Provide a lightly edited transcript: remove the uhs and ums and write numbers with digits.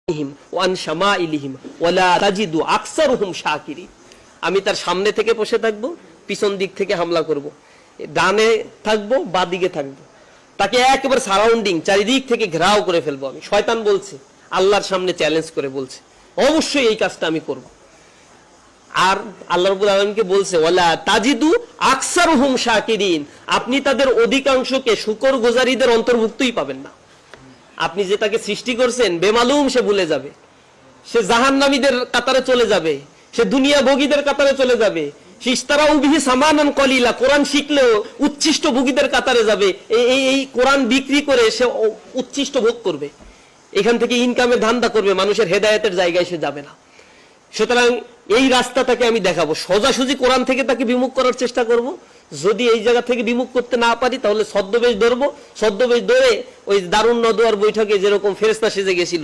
One শামাইলিহিম ওয়ালা তাজিদু আকসারুহুম শাকিরিন। আমি তার সামনে থেকে বসে থাকবো, পিছন দিক থেকে হামলা করব, ডানে থাকবো, বাদিকে থাকবো, তাকে একেবারে সারাউন্ডিং চারিদিক থেকে ঘেরাও করে ফেলবো। আমি শয়তান বলছে, আল্লাহর সামনে চ্যালেঞ্জ করে বলছে অবশ্যই এই কাজটা আমি করব। আর আল্লাহ রাব্বুল আলামিনকে বলছে ওয়ালা তাজিদু আকসারুহুম শাকিরিন, আপনি তাদের অধিকাংশকে শুকরগুজারীদের অন্তর্ভুক্তই পাবেন না। আপনি যে তাকে সৃষ্টি করছেন বেমালুম সে ভুলে যাবে, সে জাহান্নামীদের কাতারে চলে যাবে, সে দুনিয়া ভোগীদের কাতারে চলে যাবে, সে ইস্তারাউ বিহি সামানান কলিলা, কোরআন শিখলেও উচ্ছিষ্ট ভোগীদের কাতারে যাবে। এই কোরআন বিক্রি করে সে উচ্ছিষ্ট ভোগ করবে, এখান থেকে ইনকামের ধান্দা করবে, মানুষের হেদায়েতের জায়গায় সে যাবে না। সুতরাং এই রাস্তাটাকে আমি দেখাবো, সোজাসুজি কোরআন থেকে তাকে বিমুখ করার চেষ্টা করব। যদি এই জায়গা থেকে বিমুখ করতে না পারি তাহলে ছদ্মবেশ ধরবো, ছদ্মবেশ ধরে ওই দারুণ নদওয়ার বৈঠকে যেরকম ফেরেশতা সেজে গেছিল